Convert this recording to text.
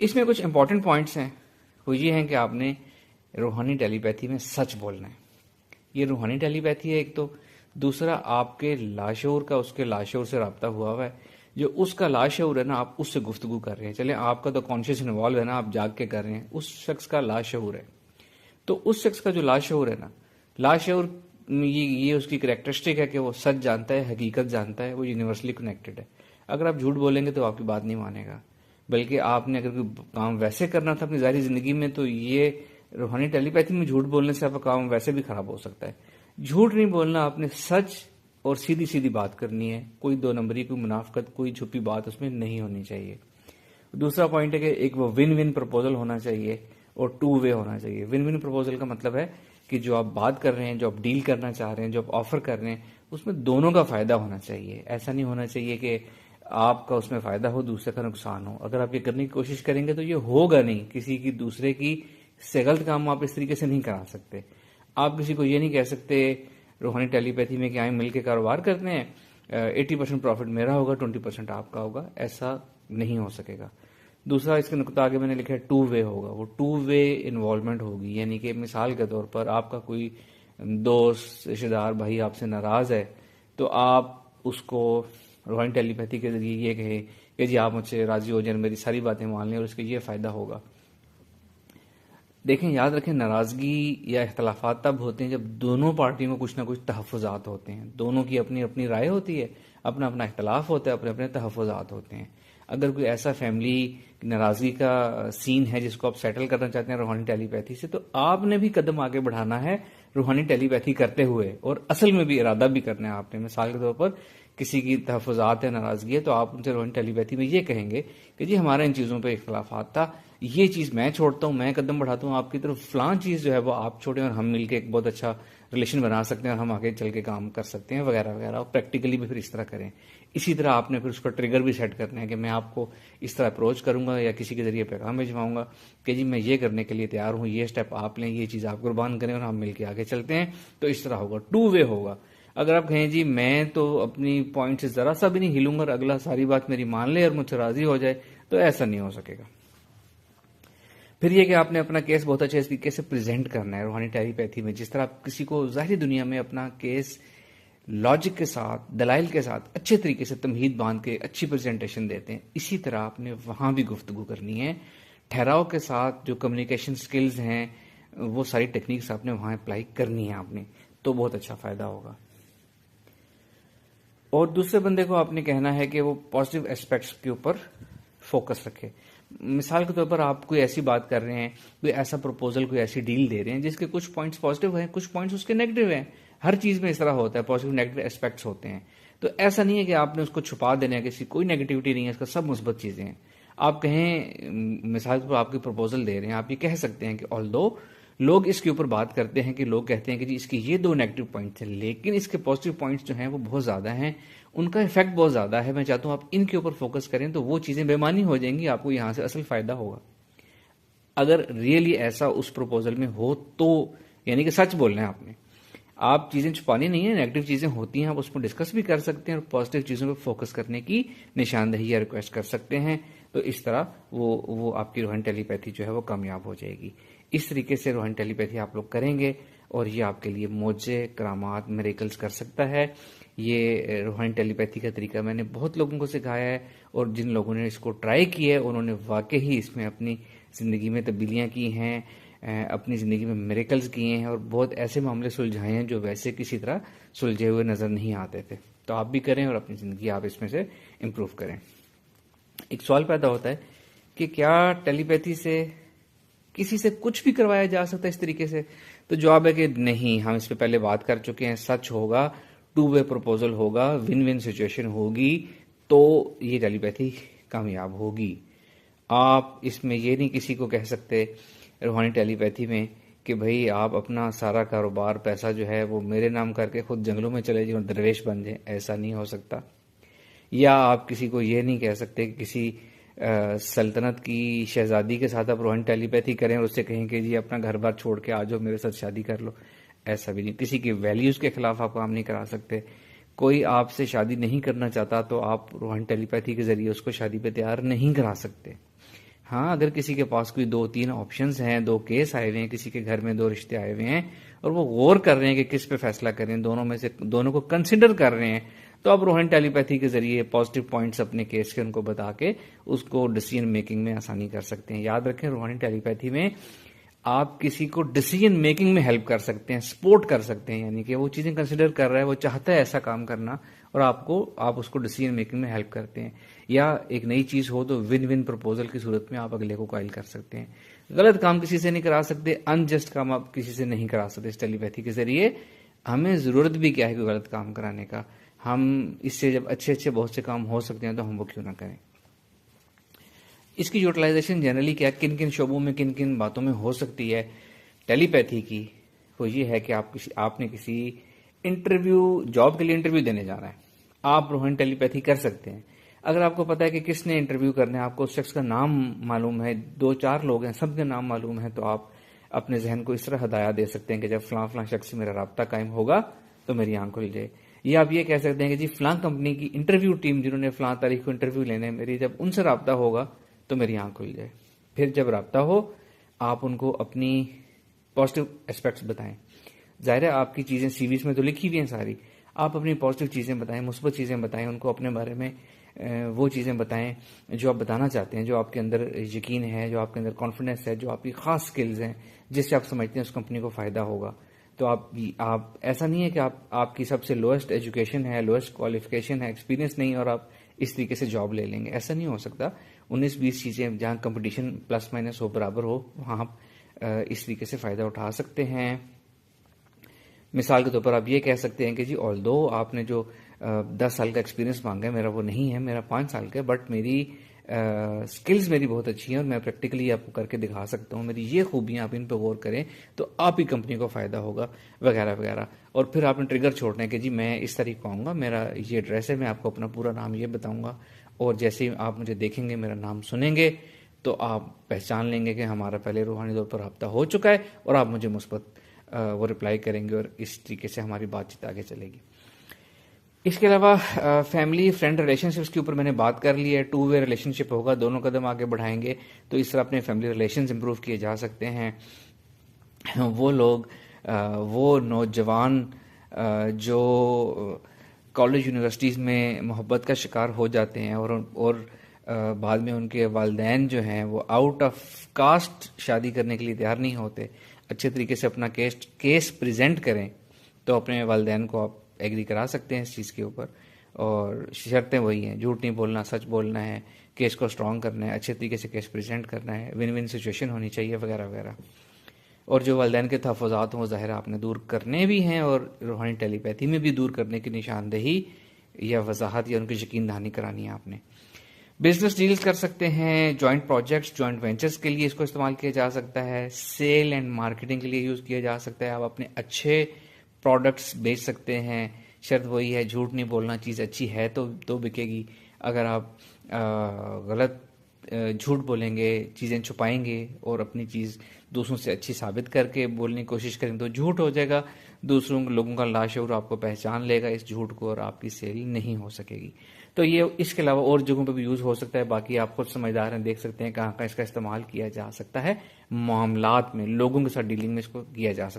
इसमें कुछ important points हैं, वो ये हैं कि आपने रूहानी टेलीपैथी में सच बोलना है। ये रूहानी टेलीपैथी है एक तो, दूसरा आपके लाशऊर का उसके लाशऊर से रब्ता हुआ है। जो उसका लाशऊर है ना, आप उससे गुफ्तगू कर रहे हैं। चले आपका तो कॉन्शियस इन्वॉल्व है ना, आप जाग के कर रहे हैं, उस शख्स का लाशऊर है। तो उस शख्स का जो लाशऊर है ना, लाशऊर ये उसकी करेक्टरिस्टिक है कि वो सच जानता है, हकीकत जानता है, वो यूनिवर्सली कनेक्टेड है। अगर आप झूठ बोलेंगे तो आपकी बात नहीं मानेगा। बल्कि आपने अगर कोई काम वैसे करना था अपनी ज़ाहिरी जिंदगी में, तो ये रूहानी टेलीपैथी में झूठ बोलने से आपका काम वैसे भी खराब हो सकता है। झूठ नहीं बोलना, आपने सच और सीधी सीधी बात करनी है। कोई दो नंबरी, कोई मुनाफकत, कोई छुपी बात उसमें नहीं होनी चाहिए। दूसरा पॉइंट है कि एक वो विन विन प्रपोजल होना चाहिए और टू वे होना चाहिए। विन विन प्रपोजल का मतलब है कि जो आप बात कर रहे हैं, जो आप डील करना चाह रहे हैं, जो आप ऑफर कर रहे हैं, उसमें दोनों का फायदा होना चाहिए। ऐसा नहीं होना चाहिए कि आपका उसमें फायदा हो, दूसरे का नुकसान हो। अगर आप ये करने की कोशिश करेंगे तो ये होगा नहीं। किसी की दूसरे की से गलत काम आप इस तरीके से नहीं करा सकते। आप किसी को ये नहीं कह सकते रूहानी टेलीपैथी में कि आए मिल के कारोबार करते हैं, 80% प्रॉफिट मेरा होगा, 20% आपका होगा। ऐसा नहीं हो सकेगा। दूसरा इसके नुकता आगे मैंने लिखा है टू वे होगा। वो टू वे इन्वॉल्वमेंट होगी, यानी कि मिसाल के तौर पर आपका कोई दोस्त, रिश्तेदार, भाई आपसे नाराज है, तो आप उसको रूहानी टेलीपैथी के जरिए ये कहें कि जी आप मुझसे राजी हो जाए, मेरी सारी बातें मान लें और उसके ये फायदा होगा। देखें, याद रखें, नाराजगी या इख्तलाफात तब होते हैं जब दोनों पार्टियों को कुछ ना कुछ तहफ़्फ़ुज़ात होते हैं। दोनों की अपनी अपनी राय होती है, अपना अपना इख्तलाफ होता है, अपने अपने तहफ़्फ़ुज़ात होते हैं। अगर कोई ऐसा फैमिली नाराजगी का सीन है जिसको आप सेटल करना चाहते हैं रूहानी टेलीपैथी से, तो आपने भी कदम आगे बढ़ाना है रूहानी टेलीपैथी करते हुए, और असल में भी इरादा भी करना है आपने। मिसाल के तौर पर किसी की तहफ़्फ़ुज़ात है, नाराजगी है, तो आप उनसे रूहानी टेलीपैथी में ये कहेंगे कि जी हमारा इन चीज़ों पर इख्तलाफात था, ये चीज़ मैं छोड़ता हूँ, मैं कदम बढ़ाता हूँ आपकी तरफ, फलां चीज़ जो है वो आप छोड़ें और हम मिलकर एक बहुत अच्छा रिलेशन बना सकते हैं और हम आगे चल के काम कर सकते हैं, वगैरह वगैरह। और प्रैक्टिकली भी फिर इस तरह करें। इसी तरह आपने फिर उसका ट्रिगर भी सेट करना है कि मैं आपको इस तरह अप्रोच करूंगा या किसी के जरिए पैगाम भिजवाऊंगा कि जी मैं ये करने के लिए तैयार हूँ, ये स्टेप आप लें, ये चीज़ आप कुर्बान करें और हम मिलकर आगे चलते हैं। तो इस तरह होगा, टू वे होगा। अगर आप कहें जी मैं तो अपनी पॉइंट से ज़रा सा भी नहीं हिलूंगा और अगला सारी बात मेरी मान ले और मुझसे राज़ी हो जाए, तो ऐसा नहीं हो सकेगा। फिर ये कि आपने अपना केस बहुत अच्छे तरीके से प्रेजेंट करना है रूहानी टेलीपैथी में। जिस तरह आप किसी को ज़ाहिरी दुनिया में अपना केस लॉजिक के साथ, दलाइल के साथ अच्छे तरीके से तमहीद बांध के अच्छी प्रेजेंटेशन देते हैं, इसी तरह आपने वहाँ भी गुफ्तगू करनी है। ठहराव के साथ जो कम्युनिकेशन स्किल्स हैं, वो सारी टेक्निक्स आपने वहाँ अप्लाई करनी है आपने, तो बहुत अच्छा फ़ायदा होगा। और दूसरे बंदे को आपने कहना है कि वो पॉजिटिव एस्पेक्ट्स के ऊपर फोकस रखे। मिसाल के तौर पर आप कोई ऐसी बात कर रहे हैं, कोई ऐसा प्रपोजल, कोई ऐसी डील दे रहे हैं जिसके कुछ पॉइंट्स पॉजिटिव हैं, कुछ पॉइंट्स उसके नेगेटिव हैं। हर चीज़ में इस तरह होता है, पॉजिटिव नेगेटिव एस्पेक्ट्स होते हैं। तो ऐसा नहीं है कि आपने उसको छुपा देना है, किसी कोई नेगेटिविटी नहीं है, इसका सब मुस्बत चीज़ें हैं। आप कहें, मिसाल के तौर पर आपकी प्रपोजल दे रहे हैं, आप ये कह सकते हैं कि ऑल्दो लोग इसके ऊपर बात करते हैं कि लोग कहते हैं कि जी इसके ये दो नेगेटिव पॉइंट्स हैं, लेकिन इसके पॉजिटिव पॉइंट्स जो हैं वो बहुत ज़्यादा हैं, उनका इफेक्ट बहुत ज़्यादा है। मैं चाहता हूँ आप इनके ऊपर फोकस करें, तो वो चीज़ें बेमानी हो जाएंगी, आपको यहाँ से असल फ़ायदा होगा। अगर रियली ऐसा उस प्रपोजल में हो तो, यानी कि सच बोलना है आपने, आप चीज़ें छुपानी नहीं है। नेगेटिव चीज़ें होती हैं, आप उसको डिस्कस भी कर सकते हैं और पॉजिटिव चीज़ों पर फोकस करने की निशानदही या रिक्वेस्ट कर सकते हैं। तो इस तरह वो आपकी रूहानी टेलीपैथी जो है वो कामयाब हो जाएगी। इस तरीके से रूहानी टेलीपैथी आप लोग करेंगे और ये आपके लिए मोजे, करामात, मिरेकल्स कर सकता है। ये रूहानी टेलीपैथी का तरीका मैंने बहुत लोगों को सिखाया है, और जिन लोगों ने इसको ट्राई किया है उन्होंने वाकई ही इसमें अपनी ज़िंदगी में तब्दीलियाँ की हैं, अपनी ज़िंदगी में मिरेकल्स किए हैं और बहुत ऐसे मामले सुलझाए हैं जो वैसे किसी तरह सुलझे हुए नज़र नहीं आते थे। तो आप भी करें और अपनी ज़िंदगी आप इसमें से इम्प्रूव करें। एक सवाल पैदा होता है कि क्या टेलीपैथी से किसी से कुछ भी करवाया जा सकता है इस तरीके से? तो जवाब है कि नहीं, हम इस पे पहले बात कर चुके हैं। सच होगा, टू वे प्रपोजल होगा, विन विन सिचुएशन होगी, तो ये टेलीपैथी कामयाब होगी। आप इसमें ये नहीं किसी को कह सकते रूहानी टेलीपैथी में कि भाई आप अपना सारा कारोबार, पैसा जो है वो मेरे नाम करके खुद जंगलों में चले जाए और दरवेश बन जाए। ऐसा नहीं हो सकता। या आप किसी को ये नहीं कह सकते कि किसी सल्तनत की शहजादी के साथ आप रूहानी टेलीपैथी करें और उससे कहें कि जी अपना घर बार छोड़ के आ जाओ, मेरे साथ शादी कर लो। ऐसा भी नहीं। किसी के वैल्यूज़ के खिलाफ आप काम नहीं करा सकते। कोई आपसे शादी नहीं करना चाहता तो आप रूहानी टेलीपैथी के जरिए उसको शादी पे तैयार नहीं करा सकते। हाँ, अगर किसी के पास कोई 2-3 ऑप्शंस हैं, 2 केस आए हुए हैं, किसी के घर में 2 रिश्ते आए हुए हैं और वो गौर कर रहे हैं कि किस पे फैसला करें, दोनों में से दोनों को कंसिडर कर रहे हैं, तो आप रोहन टेलीपैथी के जरिए पॉजिटिव पॉइंट्स अपने केस के उनको बता के उसको डिसीजन मेकिंग में आसानी कर सकते हैं। याद रखें, रोहानी टेलीपैथी में आप किसी को डिसीजन मेकिंग में हेल्प कर सकते हैं, सपोर्ट कर सकते हैं, यानी कि वो चीजें कंसिडर कर रहा है, वो चाहता है ऐसा काम करना और आप उसको डिसीजन मेकिंग में हेल्प करते हैं। या एक नई चीज हो तो विन विन प्रपोजल की सूरत में आप अगले को कायल कर सकते हैं। गलत काम किसी से नहीं करा सकते, अनजस्ट काम आप किसी से नहीं करा सकते इस टेलीपैथी के जरिए। हमें जरूरत भी क्या है कोई गलत काम कराने का, हम इससे जब अच्छे अच्छे बहुत से काम हो सकते हैं तो हम वो क्यों ना करें। इसकी यूटिलाइजेशन जनरली क्या, किन किन शोबों में, किन किन बातों में हो सकती है टेलीपैथी की, वो ये है कि आपने किसी इंटरव्यू, जॉब के लिए इंटरव्यू देने जाना है, आप रोहन टेलीपैथी कर सकते हैं। अगर आपको पता है कि किसने इंटरव्यू करना है, आपको उस शख्स का नाम मालूम है, 2-4 लोग हैं, सबके नाम मालूम है, तो आप अपने जहन को इस तरह हदायत दे सकते हैं कि जब फलां फलां शख्स से मेरा राब्ता कायम होगा तो मेरी आंख खुल जाए। या आप ये कह सकते हैं कि जी फलां कंपनी की इंटरव्यू टीम जिन्होंने फलां तारीख को इंटरव्यू लेने है मेरी, जब उनसे राब्ता होगा तो मेरी आंख खुल जाए। फिर जब राब्ता हो आप उनको अपनी पॉजिटिव एस्पेक्ट्स बताएं। जाहिर है आपकी चीजें सीवीज में तो लिखी हुई हैं सारी, आप अपनी पॉजिटिव चीजें बताएं, मुस्बत चीजें बताएं, उनको अपने बारे में वो चीजें बताएं जो आप बताना चाहते हैं, जो आपके अंदर यकीन है, जो आपके अंदर कॉन्फिडेंस है, जो आपकी खास स्किल्स हैं जिससे आप समझते हैं उस कंपनी को फायदा होगा। तो आप ऐसा नहीं है कि आपकी सबसे लोएस्ट एजुकेशन है, लोएस्ट क्वालिफिकेशन है, एक्सपीरियंस नहीं और आप इस तरीके से जॉब ले लेंगे, ऐसा नहीं हो सकता। 19-20 चीजें जहां कंपटीशन प्लस माइनस हो, बराबर हो, वहां आप इस तरीके से फायदा उठा सकते हैं। मिसाल के तौर पर आप ये कह सकते हैं कि जी ऑल्दो आपने जो 10 साल का एक्सपीरियंस मांगा है, मेरा वो नहीं है, मेरा 5 साल का है, बट मेरी स्किल्स मेरी बहुत अच्छी हैं और मैं प्रैक्टिकली आपको करके दिखा सकता हूँ, मेरी ये खूबियां आप इन पर गौर करें तो आप ही कंपनी को फायदा होगा, वगैरह वगैरह। और फिर आपने ट्रिगर छोड़ना है कि जी मैं इस तारीख को आऊंगा, मेरा ये एड्रेस है, मैं आपको अपना पूरा नाम ये बताऊंगा और जैसे ही आप मुझे देखेंगे, मेरा नाम सुनेंगे तो आप पहचान लेंगे कि हमारा पहले रूहानी तौर पर रब्ता हो चुका है और आप मुझे मुस्बत वो रिप्लाई करेंगे और इस तरीके से हमारी बातचीत आगे चलेगी। इसके अलावा फैमिली फ्रेंड रिलेशनशिप्स के ऊपर मैंने बात कर ली है। 2 वे रिलेशनशिप होगा, दोनों कदम आगे बढ़ाएंगे तो इस तरह अपने फैमिली रिलेशंस इंप्रूव किए जा सकते हैं। वो लोग, वो नौजवान जो कॉलेज यूनिवर्सिटीज़ में मोहब्बत का शिकार हो जाते हैं और बाद में उनके वालिदैन जो हैं वो आउट ऑफ कास्ट शादी करने के लिए तैयार नहीं होते, अच्छे तरीके से अपना केस प्रेजेंट करें तो अपने वालिदैन को आप एग्री करा सकते हैं इस चीज़ के ऊपर। और शर्तें वही हैं, झूठ नहीं बोलना, सच बोलना है, केस को स्ट्रॉन्ग करना है, अच्छे तरीके से केस प्रेजेंट करना है, विन विन सिचुएशन होनी चाहिए, वगैरह वगैरह। और जो वालिदैन के तहफ़्फ़ुज़ात हों वो ज़ाहिर आपने दूर करने भी हैं और रूहानी टेलीपैथी में भी दूर करने की निशानदेही या वजाहत या उनकी यकीन दहानी करानी है आपने। बिजनेस डील्स कर सकते हैं, जॉइंट प्रोजेक्ट्स, जॉइंट वेंचर्स के लिए इसको इस्तेमाल किया जा सकता है, सेल एंड मार्केटिंग के लिए यूज़ किया जा सकता है। आप अपने अच्छे प्रोडक्ट्स बेच सकते हैं, शर्त वही है झूठ नहीं बोलना, चीज़ अच्छी है तो बिकेगी। अगर आप गलत झूठ बोलेंगे, चीज़ें छुपाएंगे और अपनी चीज़ दूसरों से अच्छी साबित करके बोलने की कोशिश करेंगे तो झूठ हो जाएगा, दूसरों लोगों का लाशऊर आपको पहचान लेगा इस झूठ को और आपकी सेल नहीं हो सकेगी। तो ये इसके अलावा और जगहों पे भी यूज़ हो सकता है। बाकी आप खुद समझदार हैं, देख सकते हैं कहाँ कहाँ इसका इस्तेमाल किया जा सकता है। मामलात में लोगों के साथ डीलिंग में इसको किया जा सकता है।